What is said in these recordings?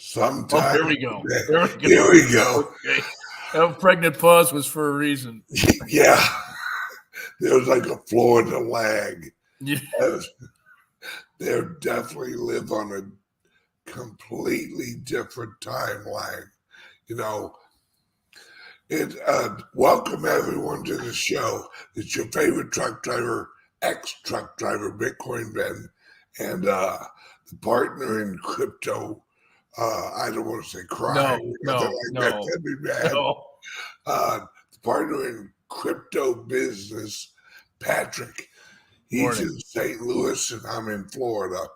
Sometime. Oh, here we go. There we go. Here we go. Okay. That pregnant pause was for a reason. Yeah. There was like a Florida lag. Yeah. They definitely live on a completely different timeline. You know, welcome everyone to the show. It's your favorite truck driver, ex-truck driver, Bitcoin Ben, and the partner in crypto. I don't want to say crime. No. That'd be bad. No. The partner in crypto business, Patrick. He's Morning. in St. Louis and I'm in Florida.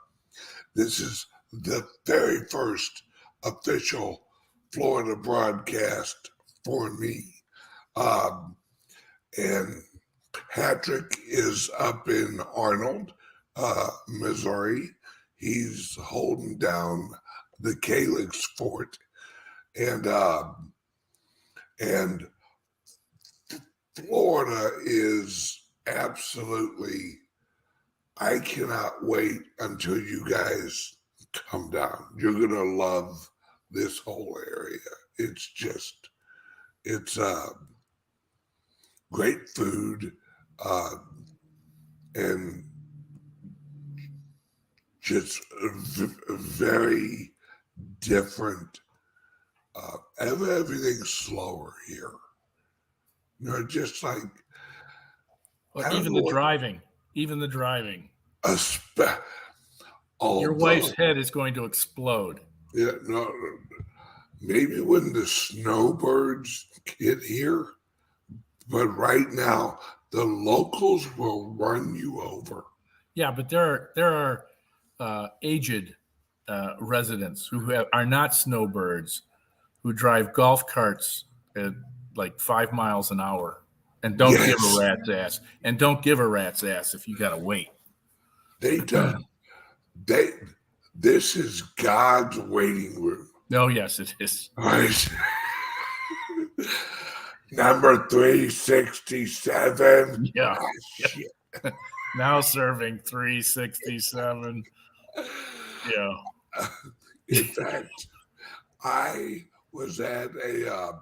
This is the very first official Florida broadcast for me. And Patrick is up in Arnold, Missouri. He's holding down the CALIX fort. And Florida is absolutely, I cannot wait until you guys come down. You're going to love this whole area. It's great food and just very different. Everything's slower here. You know, just like Even the driving. Your wife's head is going to explode. Yeah, no. Maybe when the snowbirds get here, but right now the locals will run you over. Yeah, but there are aged residents who are not snowbirds, who drive golf carts at like 5 miles an hour and don't give a rat's ass. And don't give a rat's ass if you got to wait. They don't. This is God's waiting room. Oh, yes, it is. Right. Number 367. Yeah. Now serving 367. Yeah. In fact, I was at a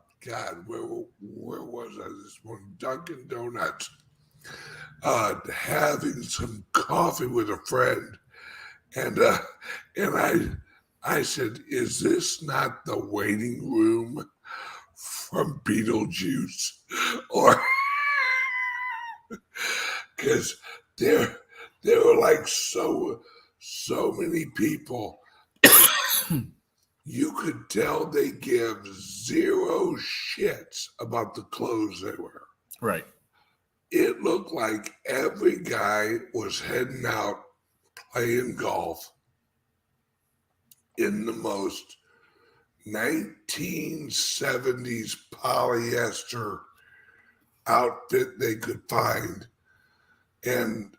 where was I this morning? Dunkin' Donuts, having some coffee with a friend, and I said, "Is this not the waiting room from Beetlejuice?" Or because there were like so many people. You could tell they give zero shits about the clothes they wear. Right. It looked like every guy was heading out playing golf in the most 1970s polyester outfit they could find. And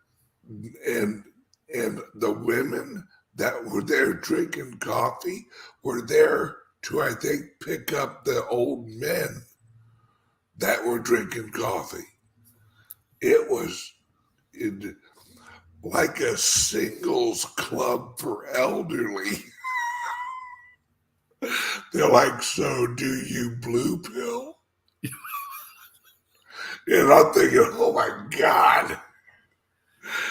the women that were there drinking coffee were there to, I think, pick up the old men that were drinking coffee. It was like a singles club for elderly. They're like, "So do you blue pill?" And I'm thinking, oh my God.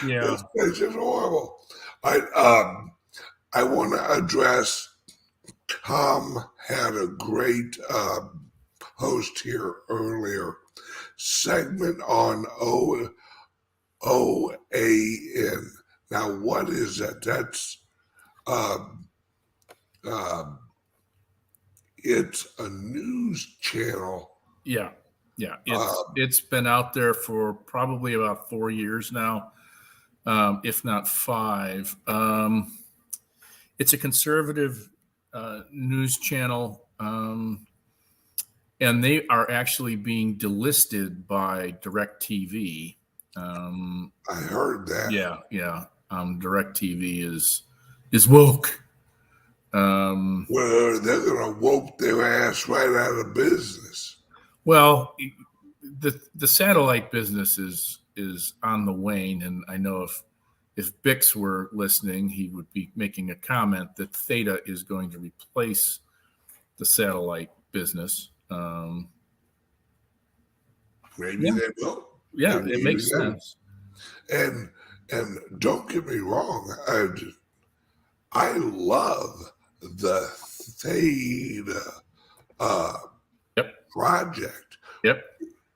Yeah. This place is horrible. I want to address, Tom had a great post here earlier, segment on OAN. Now, what is that? That's it's a news channel. Yeah. It's been out there for probably about 4 years now, if not 5. It's a conservative news channel, and they are actually being delisted by DirecTV. I heard that. Yeah. DirecTV is woke. Well, they're going to woke their ass right out of business. Well, the satellite business is on the wane, and I know if if Bix were listening, he would be making a comment that Theta is going to replace the satellite business. Maybe they will. Yeah, Maybe it makes sense. And don't get me wrong, I love the Theta project. Yep.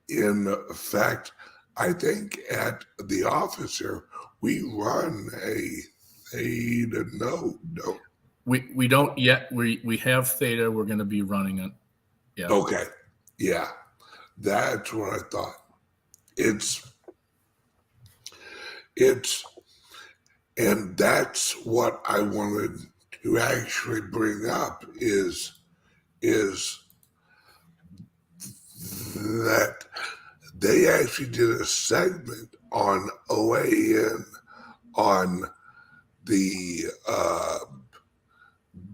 In fact, I think at the office here, we run a Theta node. No. We don't yet. We have Theta. We're going to be running it. Yeah. Okay. Yeah. That's what I thought. And that's what I wanted to actually bring up is that they actually did a segment on OAN on the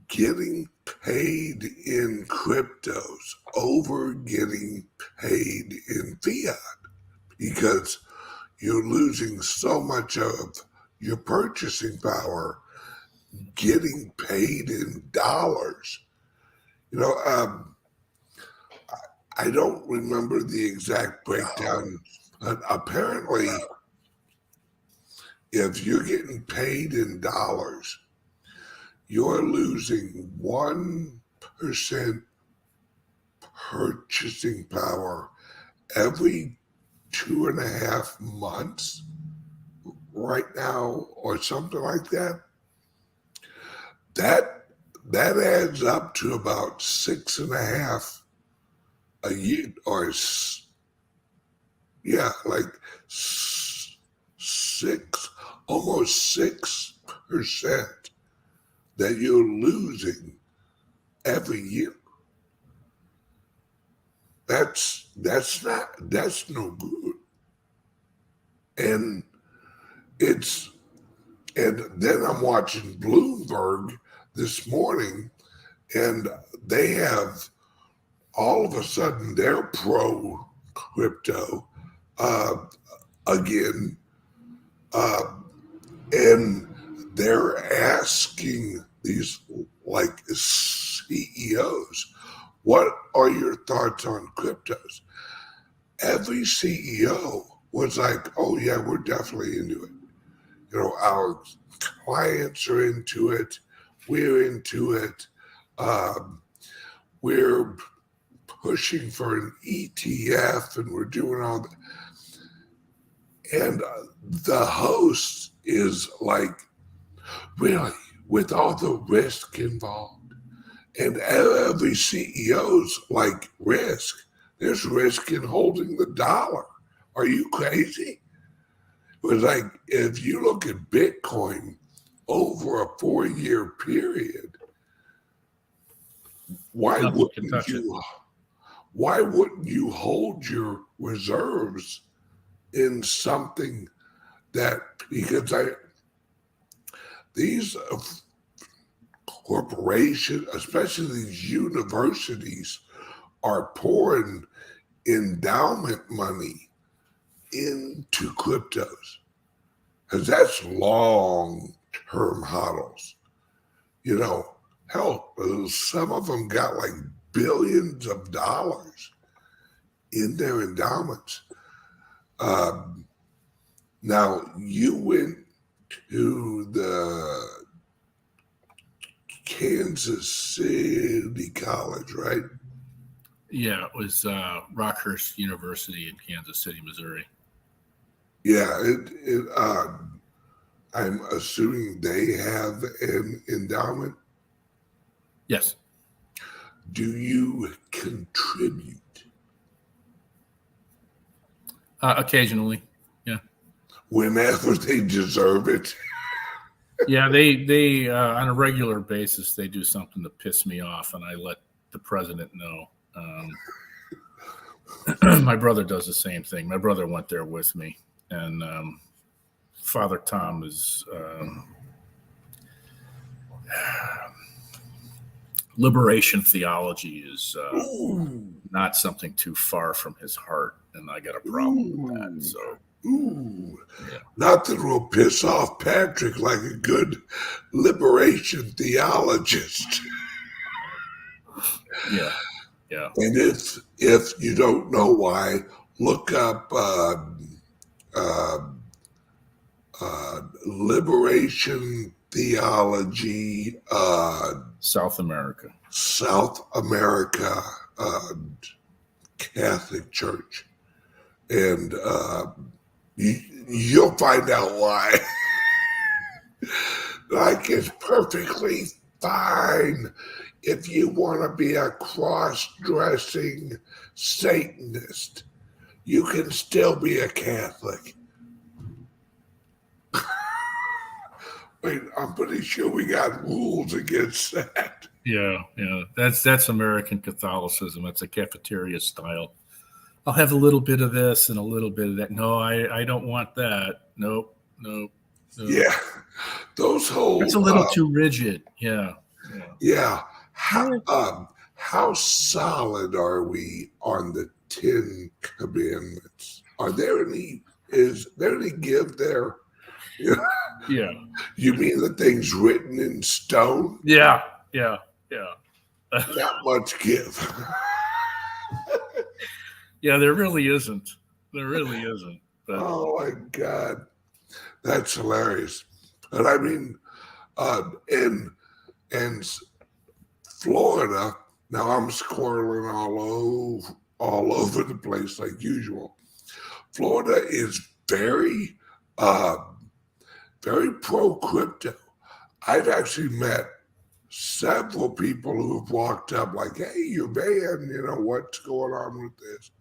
getting paid in cryptos over getting paid in fiat, because you're losing so much of your purchasing power getting paid in dollars. I don't remember the exact breakdown, but apparently if you're getting paid in dollars, you're losing 1% purchasing power every 2.5 months right now, or something like that. That adds up to about 6.5 a year, or like almost 6% that you're losing every year. That's no good. And then I'm watching Bloomberg this morning, and they have all of a sudden they're pro crypto again, and they're asking these like CEOs, what are your thoughts on cryptos? Every CEO was like, oh yeah, we're definitely into it. Our clients are into it. We're into it. We're pushing for an ETF, and we're doing all that. And the host is like, really, with all the risk involved? And every CEO's like, risk? There's risk in holding the dollar. Are you crazy? It was like, if you look at Bitcoin over a 4-year period, why wouldn't you hold your reserves in something that, because these corporations, especially these universities, are pouring endowment money into cryptos, because that's long-term hodls. Hell, some of them got like billions of dollars in their endowments. Now, you went to the Kansas City College, right? Yeah, it was Rockhurst University in Kansas City, Missouri. Yeah, I'm assuming they have an endowment. Yes. Do you contribute? Occasionally, yeah. Whenever they deserve it. Yeah, they on a regular basis they do something to piss me off, and I let the president know. My brother does the same thing. My brother went there with me, and Father Tom is liberation theology is not something too far from his heart, and I got a problem with that. So Ooh, Yeah. nothing will piss off Patrick like a good liberation theologist. Yeah. Yeah. And if you don't know why, look up uh, liberation theology, South America. South America uh, Catholic Church, and you'll find out why. Like, it's perfectly fine if you want to be a cross-dressing Satanist. You can still be a Catholic. Wait, I'm pretty sure we got rules against that. Yeah. Yeah. That's American Catholicism. That's a cafeteria style. I'll have a little bit of this and a little bit of that. No, I don't want that. Nope. Nope. Nope. Yeah, those That's whole a little too rigid. Yeah. yeah. Yeah. How solid are we on the 10 Commandments? Are there any? Is there any give there? Yeah. You mean the things written in stone? Yeah. Yeah. Yeah. Not much give. Yeah. There really isn't. There really isn't. But Oh my God, that's hilarious. But I mean, in Florida, now I'm squirreling all over the place like usual. Florida is uh, very pro crypto. I've actually met several people who have walked up like, "Hey, you're banned. You know what's going on with this?"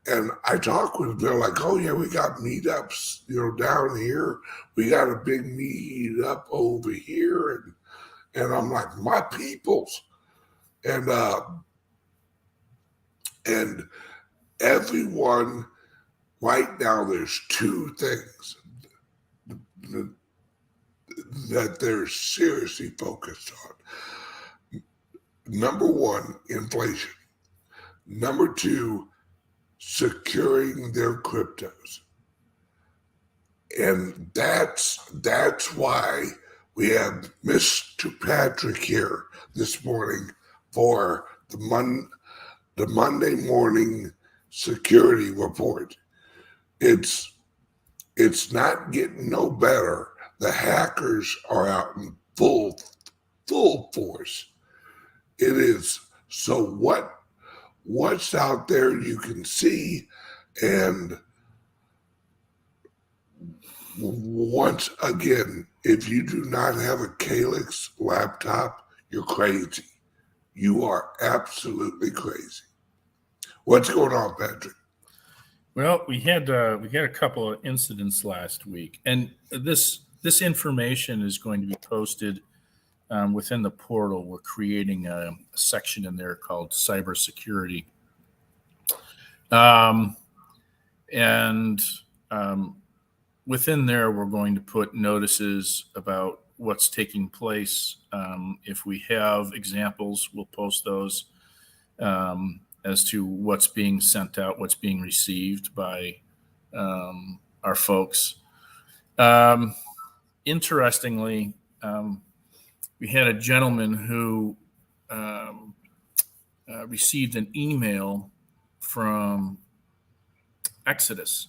And I talk with them. They're like, "Oh yeah, we got meetups. Down here. We got a big meetup over here." And I'm like, "My peoples." And everyone right now, there's two things that they're seriously focused on. Number one, inflation. Number two, securing their cryptos. And that's why we have Mr. Patrick here this morning for the Monday morning security report. It's not getting no better. The hackers are out in full force. It is. So what's out there you can see, and once again, if you do not have a CALIX laptop, you're crazy. You are absolutely crazy. What's going on, Patrick? well, we had a couple of incidents last week, and this information is going to be posted within the portal. We're creating a section in there called cybersecurity, and within there, we're going to put notices about what's taking place. If we have examples, we'll post those as to what's being sent out, what's being received by our folks. Interestingly, we had a gentleman who received an email from Exodus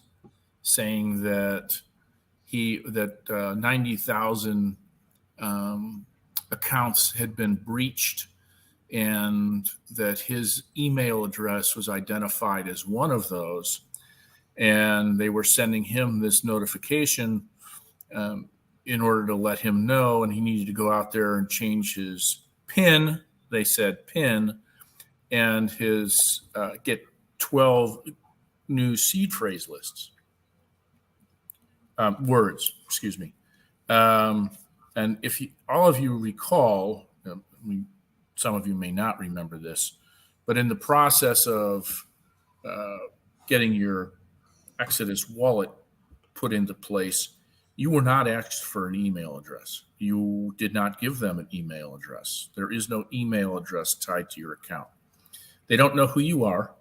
saying that 90,000 accounts had been breached, and that his email address was identified as one of those, and they were sending him this notification in order to let him know, and he needed to go out there and change his PIN. They said PIN, and his get 12 new seed phrase lists. Words, excuse me. And if all of you recall, some of you may not remember this, but in the process of getting your Exodus wallet put into place, you were not asked for an email address. You did not give them an email address. There is no email address tied to your account. They don't know who you are.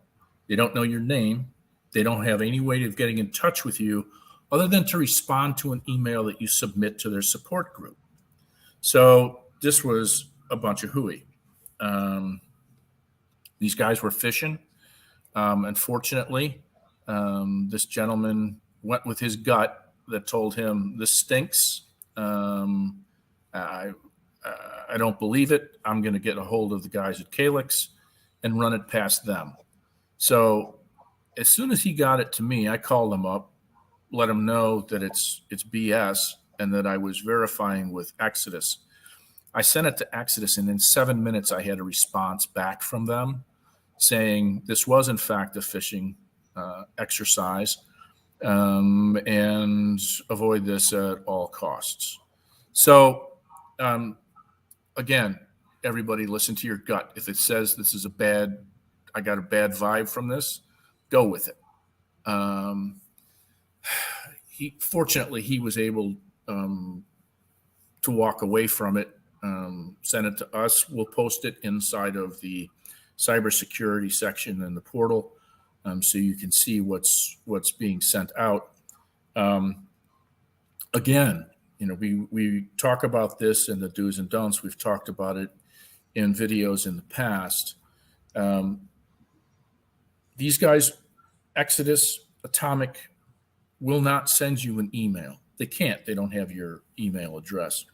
They don't know your name. They don't have any way of getting in touch with you other than to respond to an email that you submit to their support group. So this was a bunch of hooey. These guys were fishing. Unfortunately, this gentleman went with his gut that told him this stinks. I don't believe it. I'm going to get a hold of the guys at CALIX and run it past them. So as soon as he got it to me, I called him up, let him know that it's BS and that I was verifying with Exodus. I sent it to Exodus, and in 7 minutes, I had a response back from them saying this was, in fact, a phishing exercise, and avoid this at all costs. So, again, everybody listen to your gut. If it says this is I got a bad vibe from this, go with it. Fortunately, he was able to walk away from it, send it to us. We'll post it inside of the cybersecurity section in the portal, so you can see what's being sent out. Again, we talk about this in the do's and don'ts. We've talked about it in videos in the past. These guys, Exodus, Atomic, will not send you an email. They can't. They don't have your email address.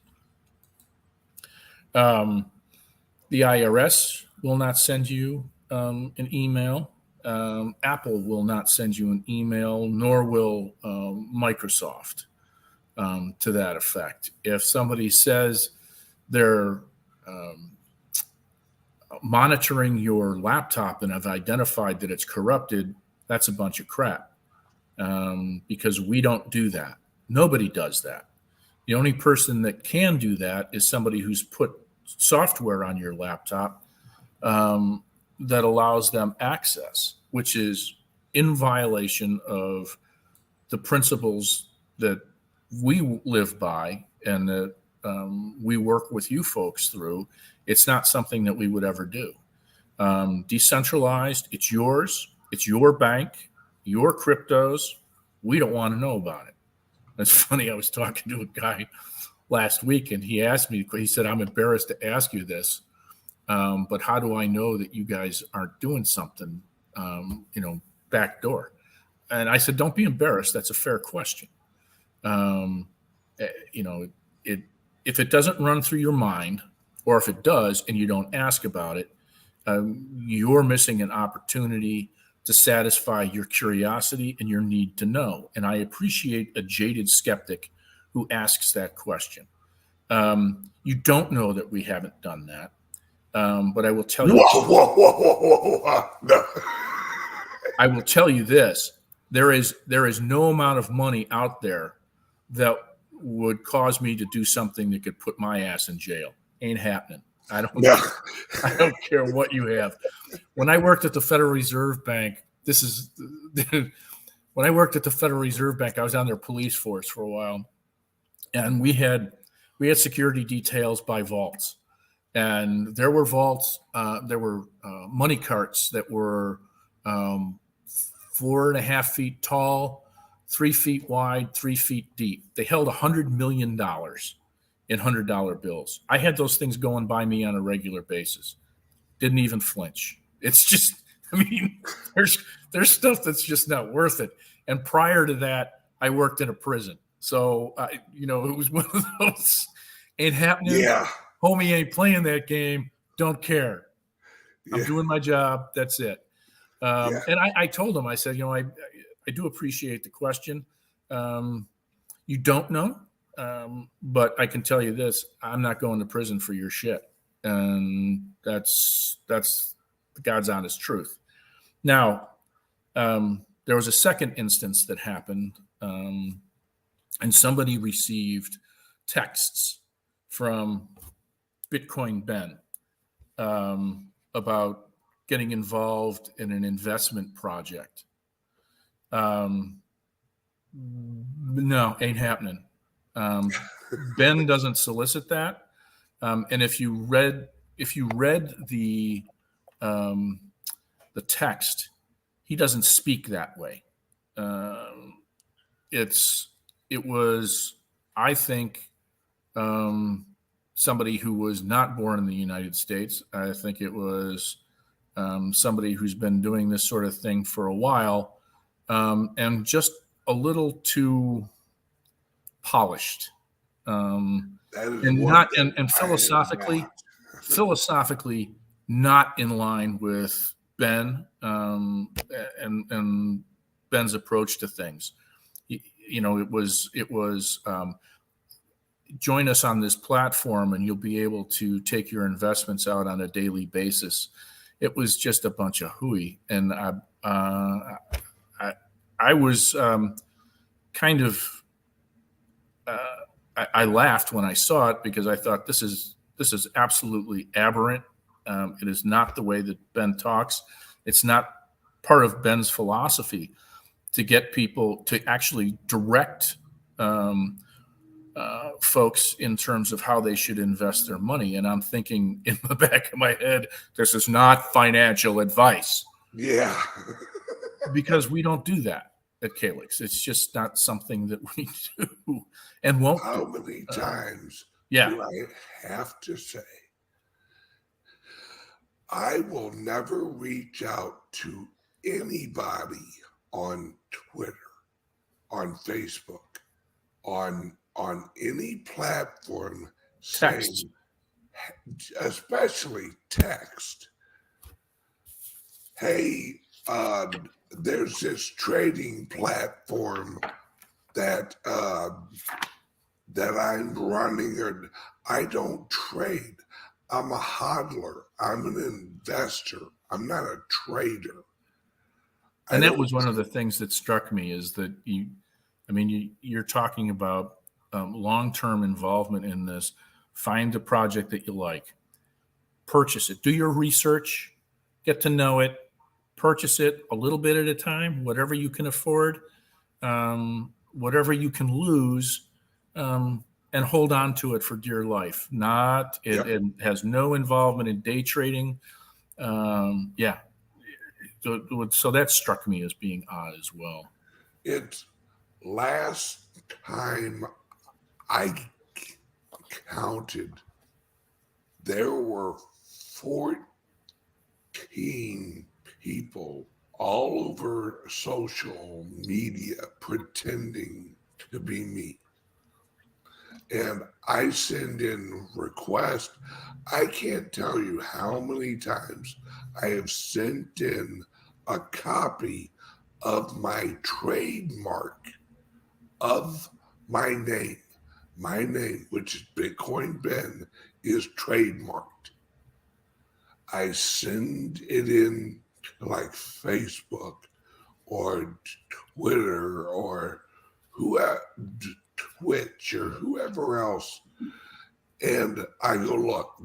The IRS will not send you an email. Apple will not send you an email, nor will Microsoft, to that effect. If somebody says they're monitoring your laptop and have identified that it's corrupted, that's a bunch of crap, because we don't do that. Nobody does that. The only person that can do that is somebody who's put software on your laptop that allows them access, which is in violation of the principles that we live by and that we work with you folks through. It's not something that we would ever do. Decentralized, it's yours. It's your bank, your cryptos. We don't want to know about it. It's funny. I was talking to a guy last week, and he asked me, he said, I'm embarrassed to ask you this, but how do I know that you guys aren't doing something, backdoor? And I said, don't be embarrassed. That's a fair question. If it doesn't run through your mind, or if it does and you don't ask about it, you're missing an opportunity to satisfy your curiosity and your need to know. And I appreciate a jaded skeptic who asks that question. You don't know that we haven't done that. But I will tell you. Whoa. No. I will tell you this. There is no amount of money out there that would cause me to do something that could put my ass in jail. Ain't happening. I don't care what you have. When I worked at the Federal Reserve Bank, when I worked at the Federal Reserve Bank, I was on their police force for a while, and we had security details by vaults, and there were vaults. There were money carts that were 4.5 feet tall, 3 feet wide, 3 feet deep. They held $100 million in $100 bills. I had those things going by me on a regular basis. Didn't even flinch. It's just, there's stuff that's just not worth it. And prior to that, I worked in a prison. So, it was one of those, ain't happening. Yeah. Homie ain't playing that game. Don't care. Yeah. I'm doing my job. That's it. Yeah. And I told him, I said, I do appreciate the question. You don't know. But I can tell you this, I'm not going to prison for your shit. And that's the God's honest truth. Now, there was a second instance that happened, and somebody received texts from Bitcoin Ben about getting involved in an investment project. No, ain't happening. Ben doesn't solicit that. And if you read the text, he doesn't speak that way. It was, I think, somebody who was not born in the United States. I think it was somebody who's been doing this sort of thing for a while, and just a little too polished, That is and one not thing and I am philosophically not in line with Ben, and Ben's approach to things. It was join us on this platform and you'll be able to take your investments out on a daily basis. It was just a bunch of hooey, and I was kind of I laughed when I saw it because I thought this is absolutely aberrant. It is not the way that Ben talks. It's not part of Ben's philosophy to get people to actually direct folks in terms of how they should invest their money. And I'm thinking in the back of my head, this is not financial advice. Yeah. Because we don't do that at CALIX. It's just not something that we do and won't How do. many times Yeah. do I have to say, I will never reach out to anybody on Twitter, on Facebook, on any platform Text. saying, especially text, hey, there's this trading platform that that I'm running, or I don't trade. I'm a hodler. I'm an investor. I'm not a trader. And that was one of the things that struck me is that you're talking about long-term involvement in this. Find a project that you like, purchase it, do your research, get to know it, purchase it a little bit at a time, whatever you can afford, whatever you can lose, and hold on to it for dear life. It has no involvement in day trading. Yeah. So that struck me as being odd as well. It's last time I counted, there were 14 people all over social media pretending to be me. And I send in requests. I can't tell you how many times I have sent in a copy of my trademark of my name. My name, which is Bitcoin Ben, is trademarked. I send it in like Facebook or Twitter or whoever, Twitch or whoever else. And I go, look,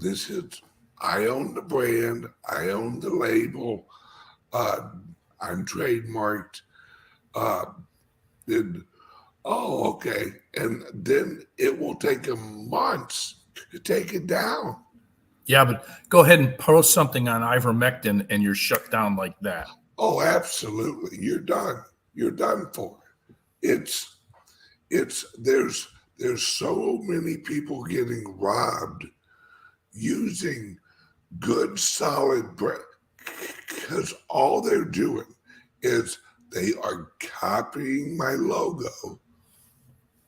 I own the brand, I own the label, I'm trademarked. Okay. And then it will take them months to take it down. Yeah, but go ahead and post something on ivermectin and you're shut down like that. Oh, absolutely. You're done. You're done for. There's so many people getting robbed using good solid bread, because all they're doing is they are copying my logo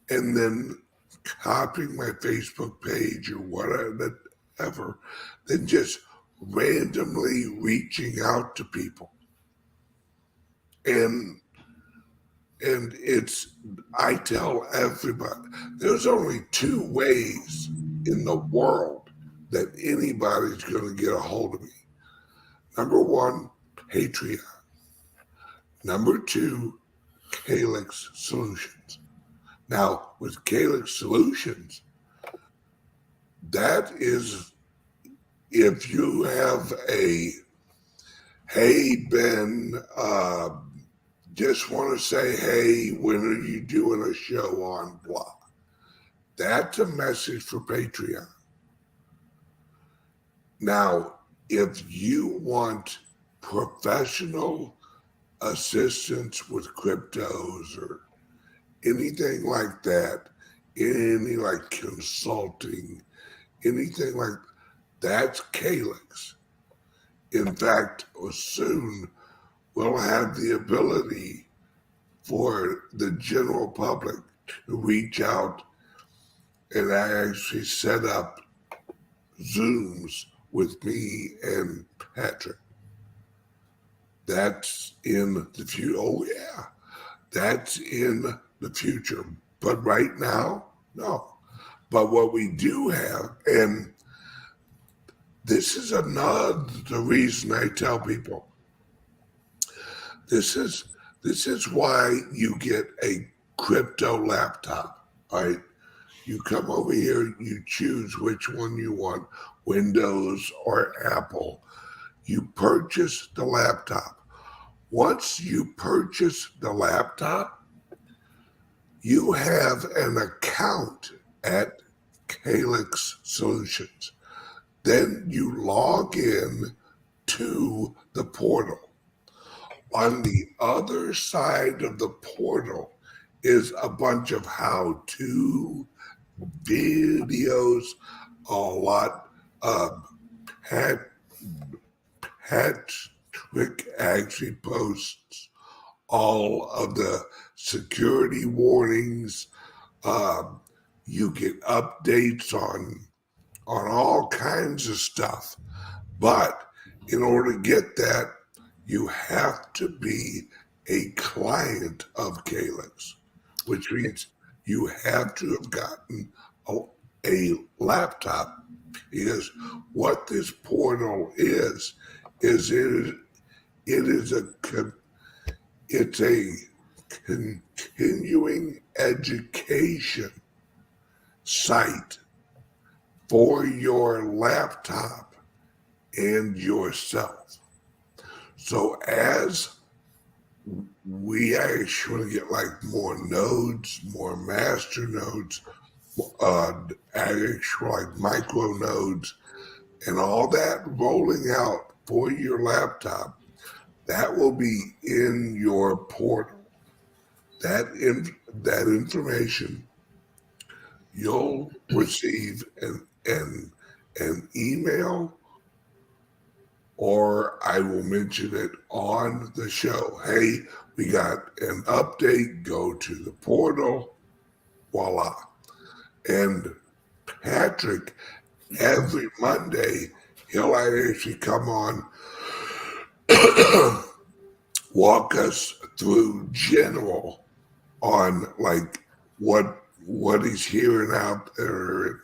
and then copying my Facebook page or whatever, then just randomly reaching out to people. And I tell everybody, there's only two ways in the world that anybody's going to get a hold of me. Number one, Patreon. Number two, CALIX Solutions. Now, with CALIX Solutions, that is if you have hey, Ben, just want to say, hey, when are you doing a show on blah? That's a message for Patreon. Now, if you want professional assistance with cryptos or anything like that, any like consulting, anything like that's CALIX. In fact, soon we'll have the ability for the general public to reach out, and I actually set up Zooms with me and Patrick. That's in the future. Oh, yeah. That's in the future. But right now, no. But what we do have, and this is the reason I tell people, this is why you get a crypto laptop, right? You come over here, you choose which one you want, Windows or Apple. You purchase the laptop. Once you purchase the laptop, you have an account at CALIX Solutions. Then you log in to the portal. On the other side of the portal is a bunch of how-to videos, a lot of Patrick actually posts all of the security warnings. You get updates on all kinds of stuff. But in order to get that, you have to be a client of CALIX, which means you have to have gotten a laptop, because what this portal is it's a continuing education site for your laptop and yourself. So as we actually get like more nodes, more master nodes, actual like micro nodes, and all that rolling out for your laptop, that will be in your portal. That information you'll receive an email, or I will mention it on the show. Hey, we got an update. Go to the portal. Voila. And Patrick, every Monday, he'll actually come on, walk us through general on like what he's hearing out there.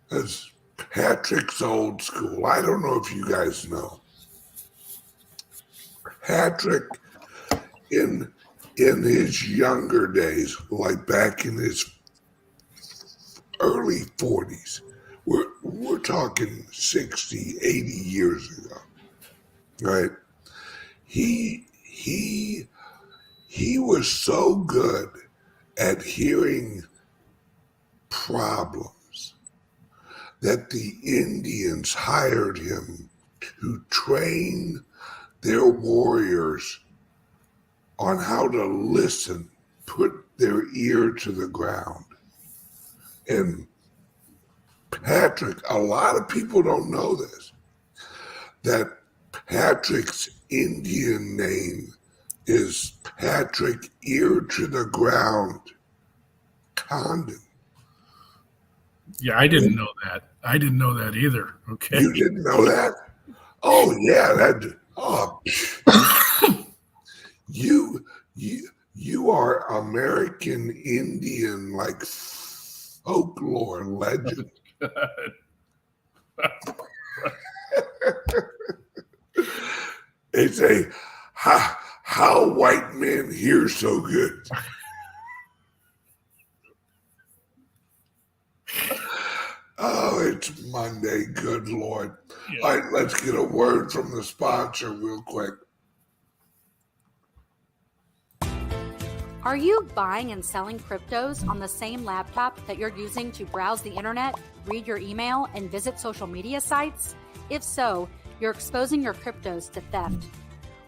Because Patrick's old school. I don't know if you guys know. Patrick, in his younger days, like back in his early 40s, we're talking 60, 80 years ago, right? He was so good at hearing problems that the Indians hired him to train their warriors on how to listen, put their ear to the ground. And Patrick, a lot of people don't know this, that Patrick's Indian name is Patrick Ear to the Ground Condon. Yeah, I didn't know that. I didn't know that either. Okay. You didn't know that? Oh yeah, you are American Indian like folklore legend. It's a how white men hear so good. Oh, it's Monday. Good Lord. Yeah. All right, let's get a word from the sponsor real quick. Are you buying and selling cryptos on the same laptop that you're using to browse the internet, read your email, and visit social media sites? If so, you're exposing your cryptos to theft.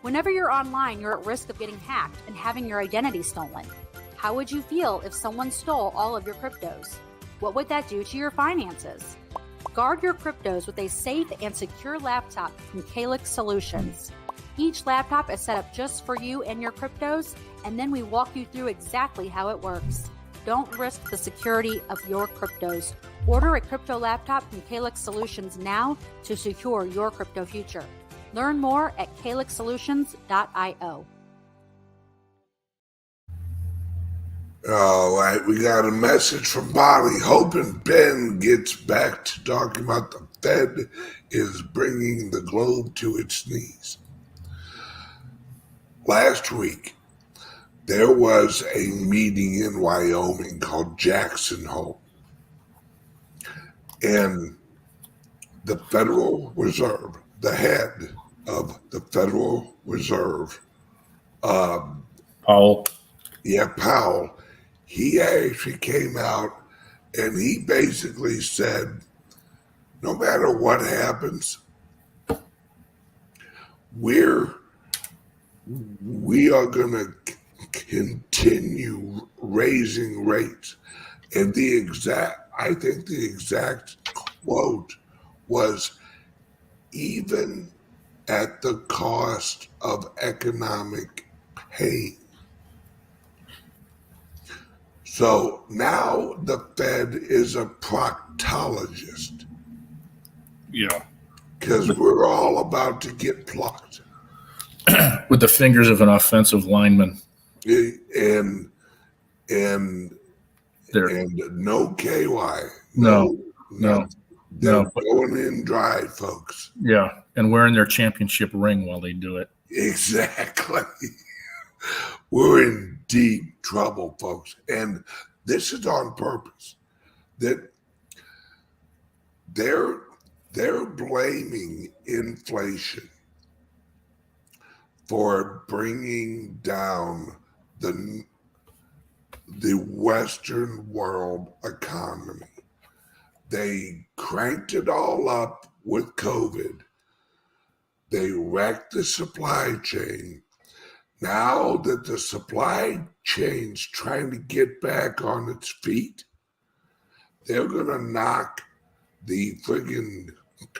Whenever you're online, you're at risk of getting hacked and having your identity stolen. How would you feel if someone stole all of your cryptos? What would that do to your finances? Guard your cryptos with a safe and secure laptop from CALIX Solutions. Each laptop is set up just for you and your cryptos, and then we walk you through exactly how it works. Don't risk the security of your cryptos. Order a crypto laptop from CALIX Solutions now to secure your crypto future. Learn more at calixsolutions.io. All right, we got a message from Bobby. Hoping Ben gets back to talking about the Fed is bringing the globe to its knees. Last week, there was a meeting in Wyoming called Jackson Hole. And the Federal Reserve, the head of the Federal Reserve, Powell. Powell, he actually came out and he basically said, no matter what happens, we are going to continue raising rates. And I think the exact quote was, even at the cost of economic pain. So now the Fed is a proctologist. Yeah. Because we're all about to get plucked. With the fingers of an offensive lineman. And no KY. No. They're going in dry, folks. Yeah. And wearing their championship ring while they do it. Exactly. We're in deep trouble, folks. And this is on purpose. That they're blaming inflation for bringing down the Western world economy. They cranked it all up with COVID. They wrecked the supply chain. Now that the supply chain's trying to get back on its feet, they're going to knock the friggin'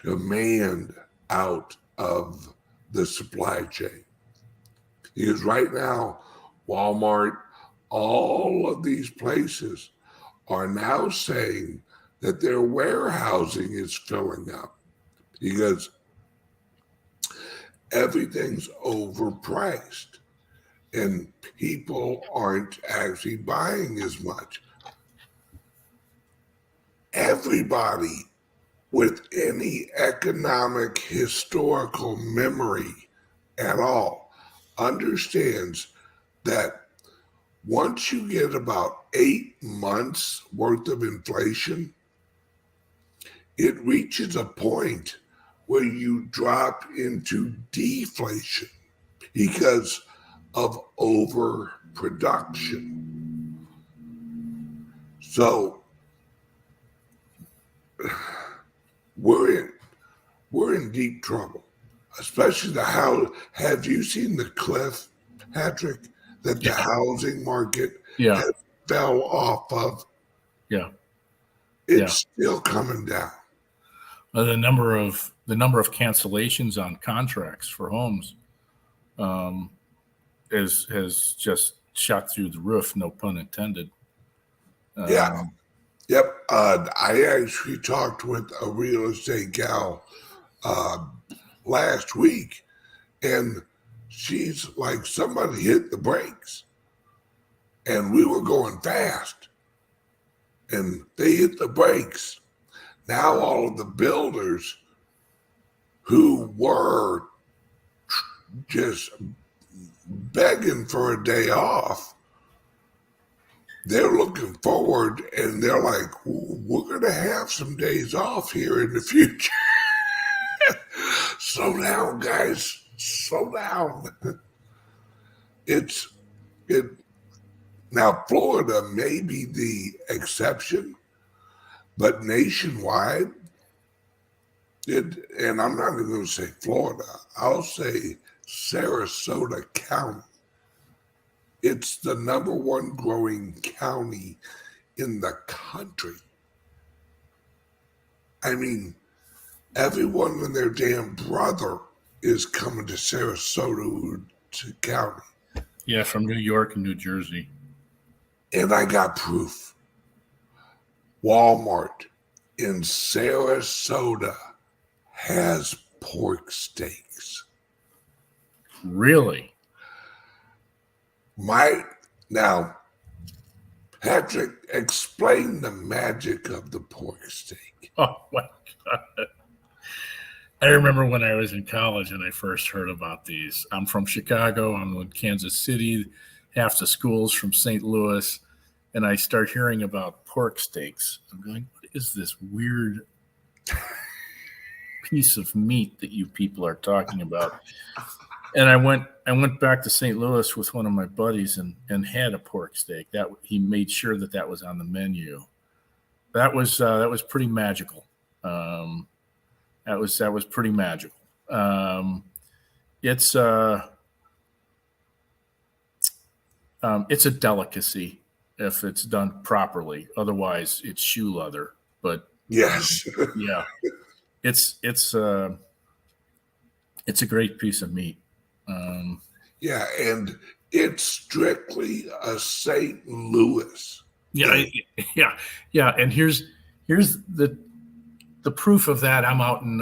demand out of the supply chain. Because right now, Walmart, all of these places are now saying that their warehousing is filling up because everything's overpriced and people aren't actually buying as much. Everybody with any economic historical memory at all understands that once you get about 8 months worth of inflation, it reaches a point where you drop into deflation because of overproduction. So we're in deep trouble, especially the house. Have you seen the cliff, Patrick, that the housing market has fell off of? Yeah. It's still coming down. The number of cancellations on contracts for homes has just shot through the roof, no pun intended. Yep. I actually talked with a real estate gal last week, and she's like, somebody hit the brakes, and we were going fast, and they hit the brakes. Now all of the builders who were just begging for a day off, they're looking forward and they're like, we're going to have some days off here in the future. Slow down, guys. Slow down. Now, Florida may be the exception, but nationwide, and I'm not even going to say Florida, I'll say Sarasota County. It's the number one growing county in the country. I mean, everyone and their damn brother is coming to Sarasota County. Yeah, from New York and New Jersey. And I got proof. Walmart in Sarasota has pork steaks. Really? Now, Patrick, explain the magic of the pork steak. Oh my God. I remember when I was in college and I first heard about these. I'm from Chicago. I'm in Kansas City. Half the school's from St. Louis. And I start hearing about pork steaks. I'm going, what is this weird piece of meat that you people are talking about? And I went back to St. Louis with one of my buddies and had a pork steak. That he made sure that was on the menu. That was pretty magical. That was pretty magical. It's a delicacy if it's done properly. Otherwise, it's shoe leather. But yes, yeah, it's a great piece of meat. Yeah, and it's strictly a St. Louis. Yeah. And here's the proof of that. I'm out in.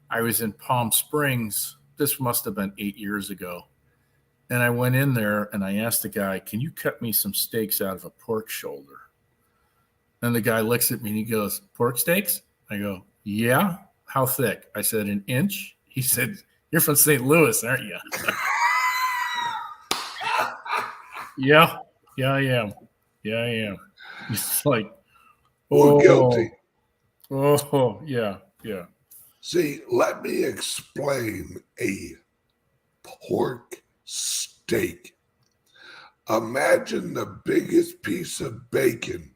I was in Palm Springs. This must have been 8 years ago, and I went in there and I asked the guy, "Can you cut me some steaks out of a pork shoulder?" And the guy looks at me and he goes, "Pork steaks?" I go, "Yeah." "How thick?" I said, "1 inch." He said, "You're from St. Louis, aren't you?" Yeah, I am. Yeah, I am. It's like, We're guilty. Oh, yeah. See, let me explain a pork steak. Imagine the biggest piece of bacon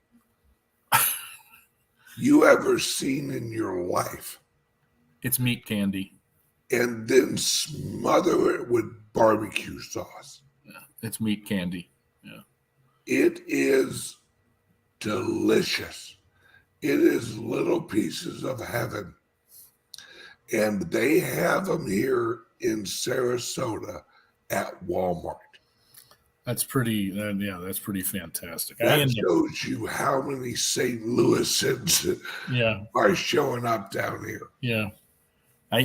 you ever seen in your life. It's meat candy. And then smother it with barbecue sauce. Yeah, it's meat candy. Yeah. It is delicious. It is little pieces of heaven. And they have them here in Sarasota at Walmart. That's pretty, that's pretty fantastic. That shows you how many St. Louisans are showing up down here. Yeah.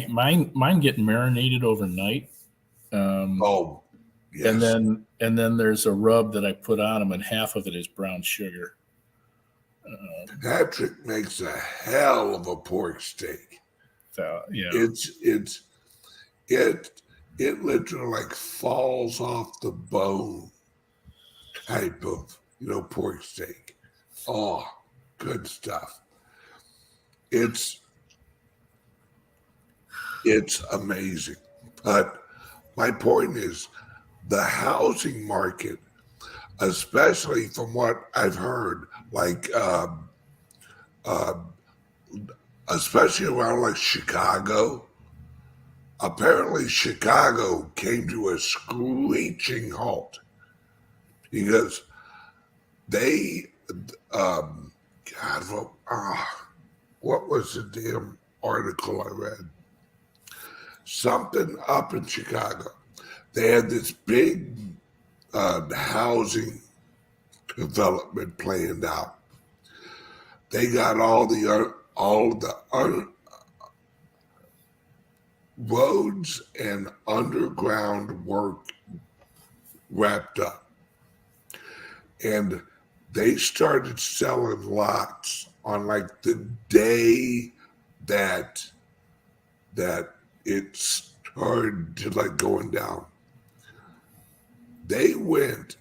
Mine get marinated overnight. Yes. And then there's a rub that I put on them, and half of it is brown sugar. Patrick makes a hell of a pork steak. Yeah. It literally like falls off the bone type of pork steak. Oh, good stuff. It's amazing. But my point is the housing market, especially from what I've heard, like especially around like Chicago. Apparently Chicago came to a screeching halt because they what was the damn article I read? Something up in Chicago. They had this big housing development planned out. They got all the roads and underground work wrapped up, and they started selling lots on like the day that it started to like going down. They went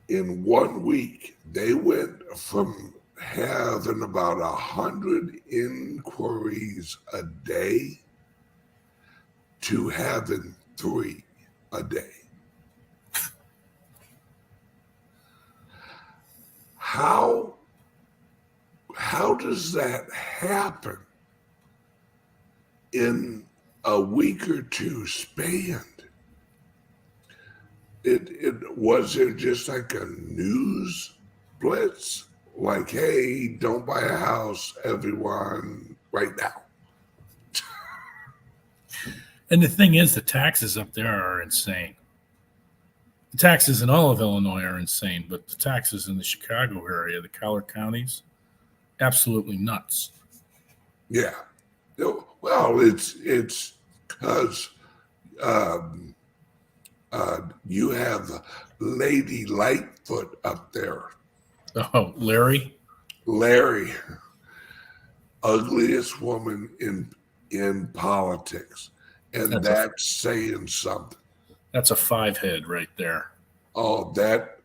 in 1 week. They went from having about 100 inquiries a day to having 3 a day. How does that happen in a week or two span, it was there just like a news blitz, like, hey, don't buy a house, everyone, right now. And the thing is, the taxes up there are insane. The taxes in all of Illinois are insane, but the taxes in the Chicago area, the Collar counties, absolutely nuts. Yeah. Well, it's because you have Lady Lightfoot up there. Oh, Larry? Larry, ugliest woman in politics. And that's saying something. That's a 5-head right there. Oh, that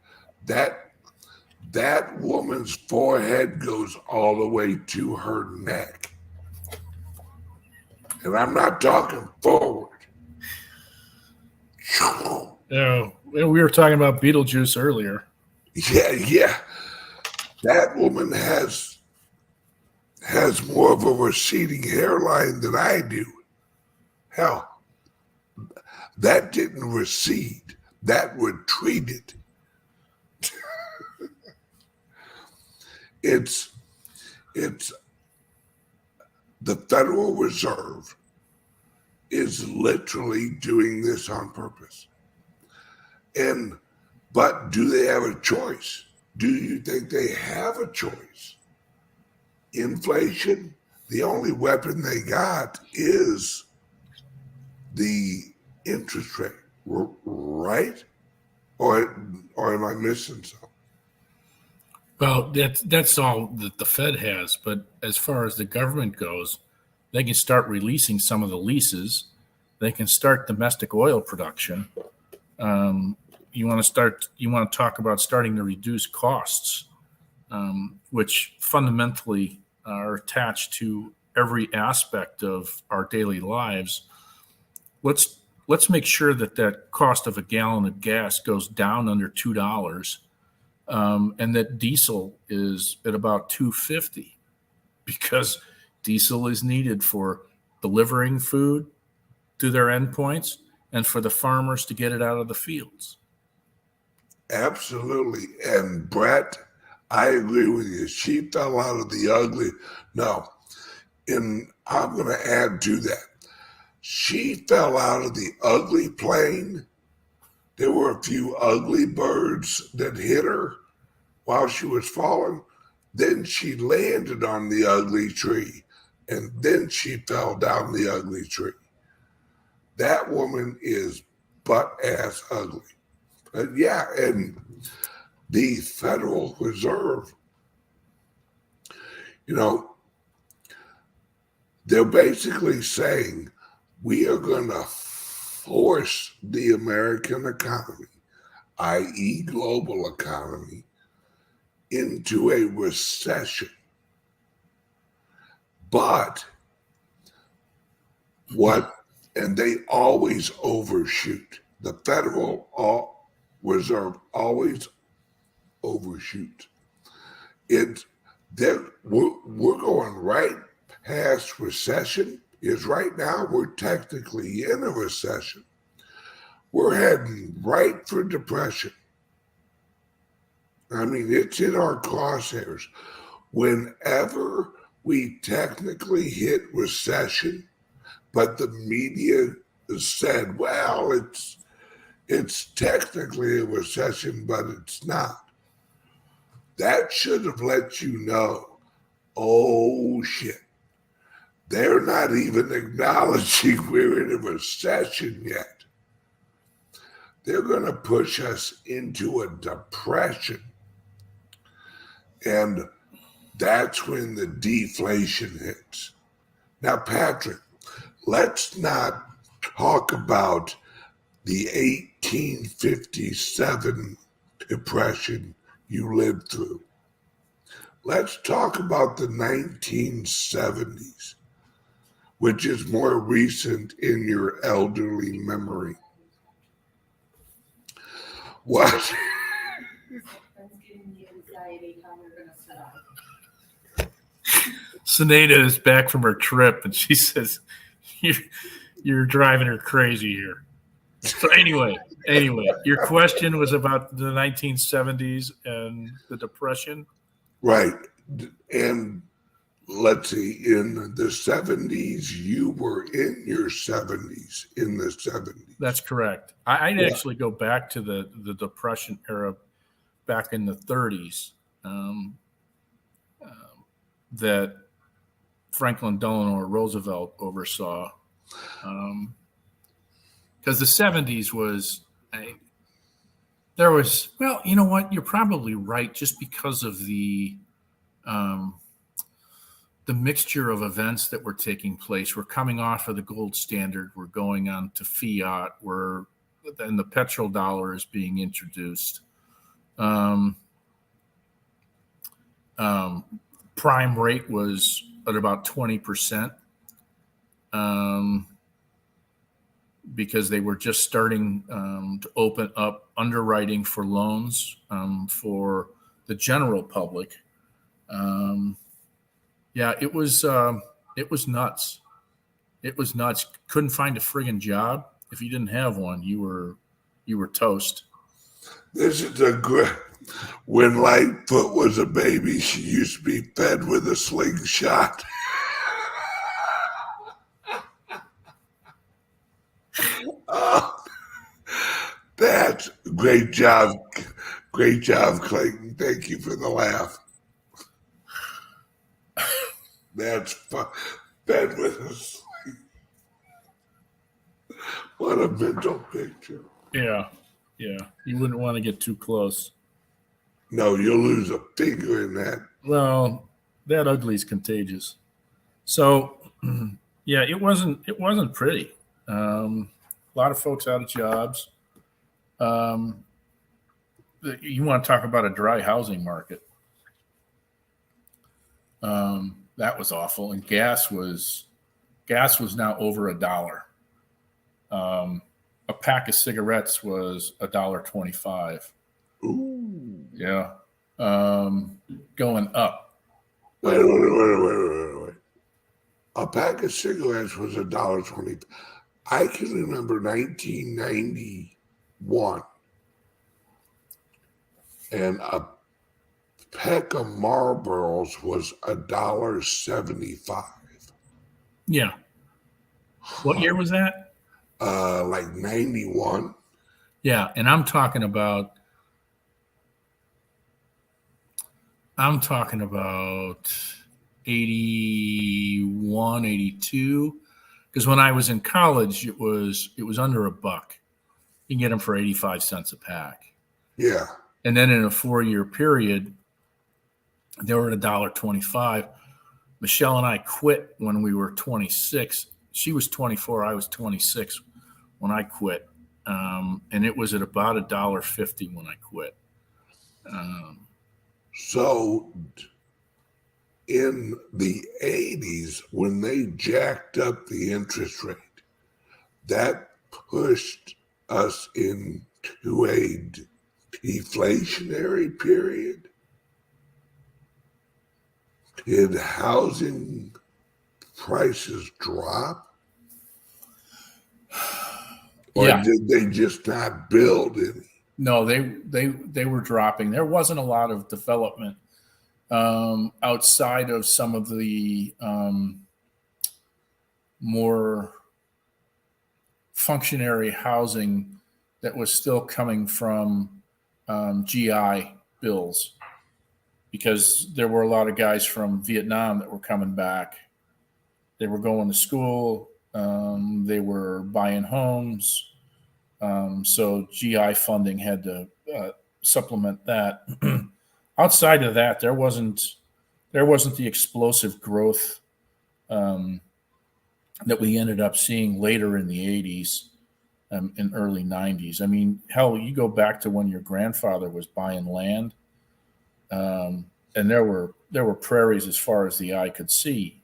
woman's forehead goes all the way to her neck. And I'm not talking forward. Oh, we were talking about Beetlejuice earlier. Yeah. That woman has more of a receding hairline than I do. Hell, that didn't recede. That retreated. It's the Federal Reserve is literally doing this on purpose. But do they have a choice? Do you think they have a choice? Inflation, the only weapon they got is the interest rate, right? Or am I missing something? Well, that's all that the Fed has. But as far as the government goes, they can start releasing some of the leases. They can start domestic oil production. You want to talk about starting to reduce costs, which fundamentally are attached to every aspect of our daily lives. Let's make sure that cost of a gallon of gas goes down under $2, and that diesel is at about $2.50, because diesel is needed for delivering food to their endpoints and for the farmers to get it out of the fields. Absolutely. And Brett, I agree with you. She fell out of the ugly. No, and I'm going to add to that. She fell out of the ugly plane. There were a few ugly birds that hit her while she was falling. Then she landed on the ugly tree, and then she fell down the ugly tree. That woman is butt-ass ugly. But yeah, and the Federal Reserve, they're basically saying we are going to force the American economy, i.e. global economy, into a recession. But and they always overshoot. The Federal Reserve always overshoot. We're going right past recession. Is right now we're technically in a recession. We're heading right for depression. I mean, it's in our crosshairs. Whenever we technically hit recession, but the media said, well, it's technically a recession, but it's not. That should have let you know, oh shit, they're not even acknowledging we're in a recession yet. They're going to push us into a depression. And that's when the deflation hits. Now, Patrick, let's not talk about the 1857 depression you lived through. Let's talk about the 1970s, which is more recent in your elderly memory. What? That's giving me anxiety how we're going to set up. Sinead is back from her trip, and she says, You're driving her crazy here. So anyway, your question was about the 1970s and the Depression. Right. And let's see, in the 70s, you were in your 70s, in the 70s. That's correct. I'd actually go back to the Depression era back in the 30s that Franklin Delano Roosevelt oversaw. Because the 70s was, there was, well, you know what? You're probably right, just because of the mixture of events that were taking place. We're coming off of the gold standard. We're going on to fiat. And the petrodollar is being introduced. Prime rate was at about 20%. Because they were just starting to open up underwriting for loans for the general public. Yeah, it was nuts. It was nuts. Couldn't find a friggin' job. If you didn't have one, you were toast. This is a good. When Lightfoot was a baby, she used to be fed with a slingshot. That's great job. Great job, Clayton. Thank you for the laugh. That's fun. Fed with a sling. What a mental picture. Yeah. You wouldn't want to get too close. No, you'll lose a finger in that. Well, that ugly's contagious. So, yeah, it wasn't pretty. A lot of folks out of jobs. You want to talk about a dry housing market? That was awful, and gas was now over $1. A pack of cigarettes was $1.25. Ooh. Yeah, going up. Wait. A pack of cigarettes was $1.20. I can remember 1991, and a pack of Marlboros was $1.75. Yeah. What year was that? Like 91. Yeah, and I'm talking about 81, 82. Because when I was in college, it was under $1. You can get them for 85 cents a pack. Yeah. And then in a 4-year period, they were at $1.25. Michelle and I quit when we were 26. She was 24. I was 26 when I quit. And it was at about $1.50 when I quit. So in the 80s, when they jacked up the interest rate, that pushed us into a deflationary period. Did housing prices drop? Or did they just not build any? No, they were dropping. There wasn't a lot of development outside of some of the more functionary housing that was still coming from GI bills, because there were a lot of guys from Vietnam that were coming back. They were going to school. They were buying homes. So GI funding had to supplement that. Outside of that, there wasn't the explosive growth that we ended up seeing later in the 80s and early 90s. I mean, hell, you go back to when your grandfather was buying land, and there were prairies as far as the eye could see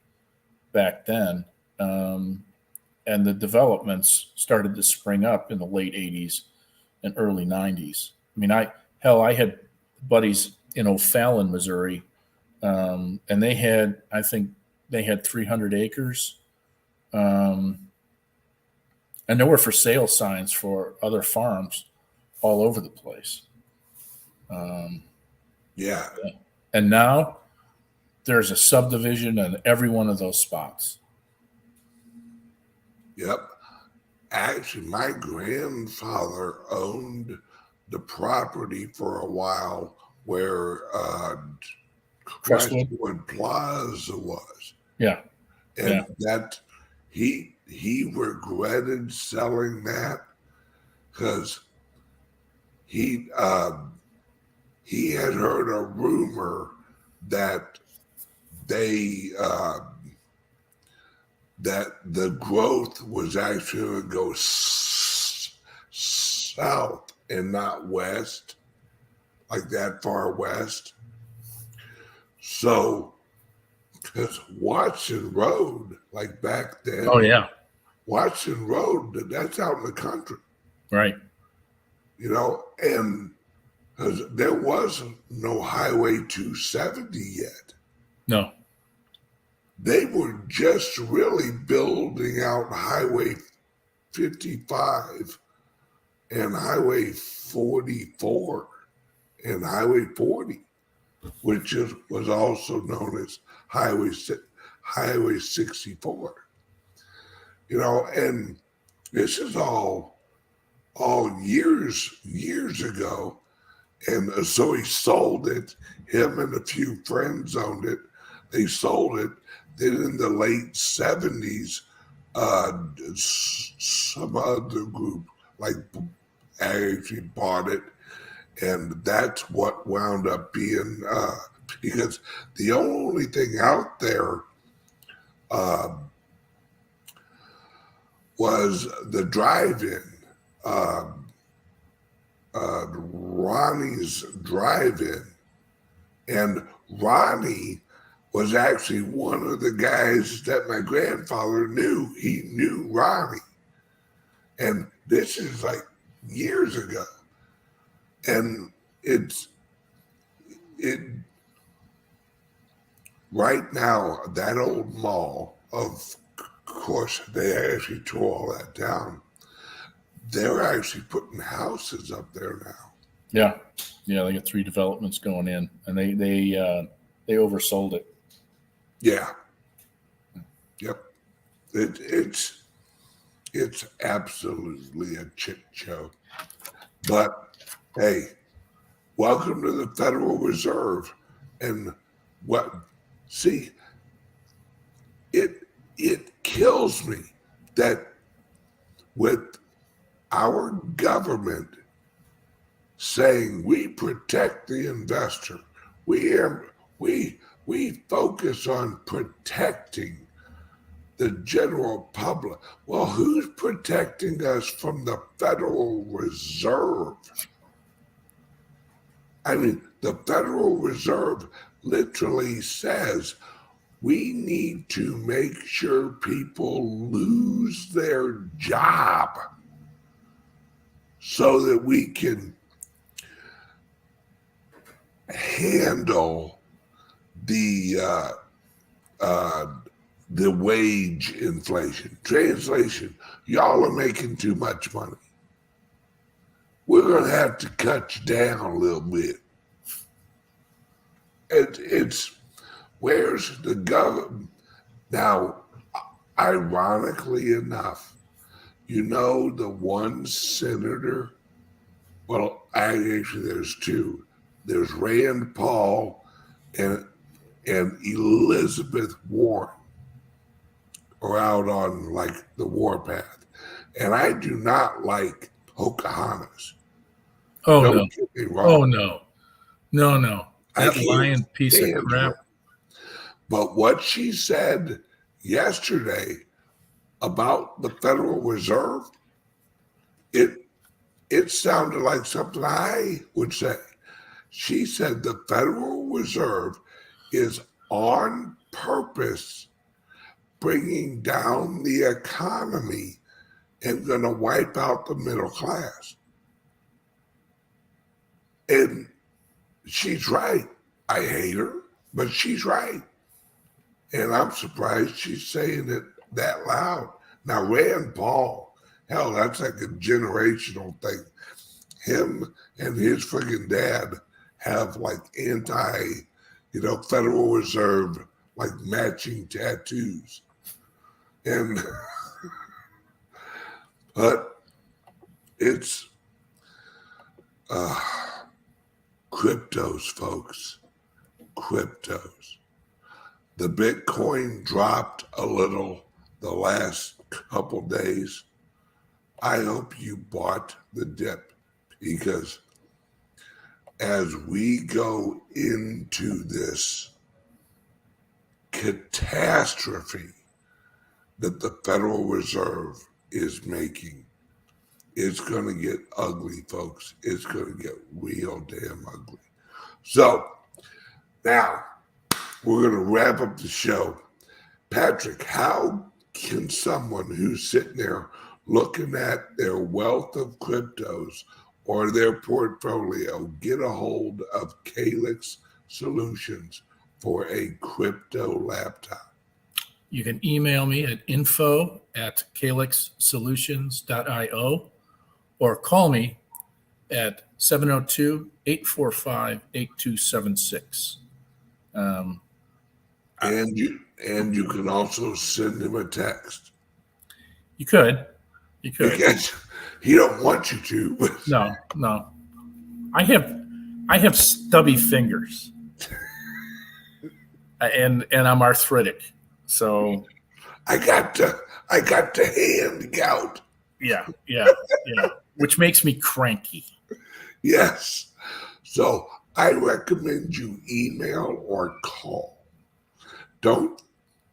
back then. And the developments started to spring up in the late 80s and early 90s. I mean, I had buddies in O'Fallon, Missouri, and they had 300 acres. And there were for sale signs for other farms all over the place. Yeah. And now there's a subdivision in every one of those spots. Yep. Actually, my grandfather owned the property for a while where Crestwood? Crestwood Plaza was. Yeah. And that he regretted selling that because he had heard a rumor that they that the growth was actually going to go south and not west, like that far west. So, because Watson Road, like back then, Oh, yeah. Watson Road, that's out in the country, Right. you know, and because there was no Highway 270 yet. No. They were just really building out Highway 55 and Highway 44 and Highway 40, which was also known as Highway 64. You know, and this is all years ago. And so he sold it. Him and a few friends owned it. They sold it. Then in the late 70s, some other group like actually bought it. And that's what wound up being, because the only thing out there was the drive-in, Ronnie's drive-in. And Ronnie was actually one of the guys that my grandfather knew. He knew Ronnie. And this is like years ago. And it right now, that old mall, of course, they actually tore all that down. They're actually putting houses up there now. Yeah. Yeah, they got 3 developments going in, and they oversold it. Yeah. Yep. It's absolutely a shit show. But hey, welcome to the Federal Reserve. And it kills me that with our government saying we protect the investor, we focus on protecting the general public. Well, who's protecting us from the Federal Reserve? I mean, the Federal Reserve literally says we need to make sure people lose their job so that we can handle the wage inflation. Translation, y'all are making too much money. We're going to have to cut you down a little bit. It's where's the government? Now, ironically enough, you know, the one senator, well, actually there's 2. There's Rand Paul and Elizabeth Warren are out on like the warpath. And I do not like Pocahontas. Oh, Don't no. get me wrong. Oh, no. No. That can't lying piece of stand crap. her. But what she said yesterday about the Federal Reserve, it sounded like something I would say. She said the Federal Reserve is on purpose bringing down the economy and going to wipe out the middle class. And she's right. I hate her, but she's right. And I'm surprised she's saying it that loud. Now, Rand Paul Hell, that's like a generational thing. Him and his freaking dad have like Federal Reserve, like matching tattoos. And, but it's cryptos, folks. Cryptos. The Bitcoin dropped a little the last couple days. I hope you bought the dip, because as we go into this catastrophe that the Federal Reserve is making, it's going to get ugly, folks. It's going to get real damn ugly. So now we're going to wrap up the show. Patrick, how can someone who's sitting there looking at their wealth of cryptos or their portfolio get a hold of CALIX Solutions for a crypto laptop? You can email me at info@calixsolutions.io or call me at 702-845-8276. And you can also send him a text. You could. Because he don't want you to. But No. I have stubby fingers, and I'm arthritic. So I got the hand gout. yeah. Which makes me cranky. Yes. So I recommend you email or call. Don't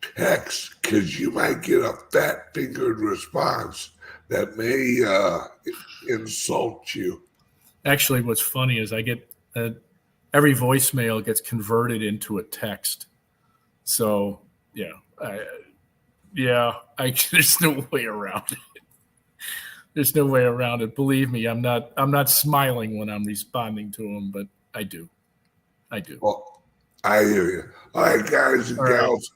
text, because you might get a fat-fingered response that may insult you. Actually, what's funny is I get every voicemail gets converted into a text. So there's no way around it. There's no way around it. Believe me, I'm not smiling when I'm responding to them, but I do. Well, I hear you. All right, guys and gals,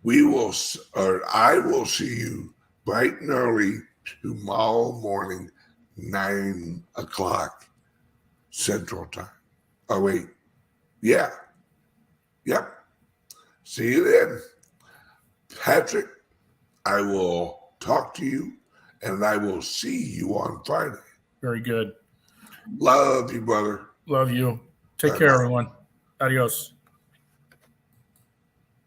I will see you bright and early tomorrow morning, 9 o'clock Central Time. Oh, wait. Yeah. Yep. See you then. Patrick, I will talk to you, and I will see you on Friday. Very good. Love you, brother. Love you. Take Bye-bye. care, everyone. Adios.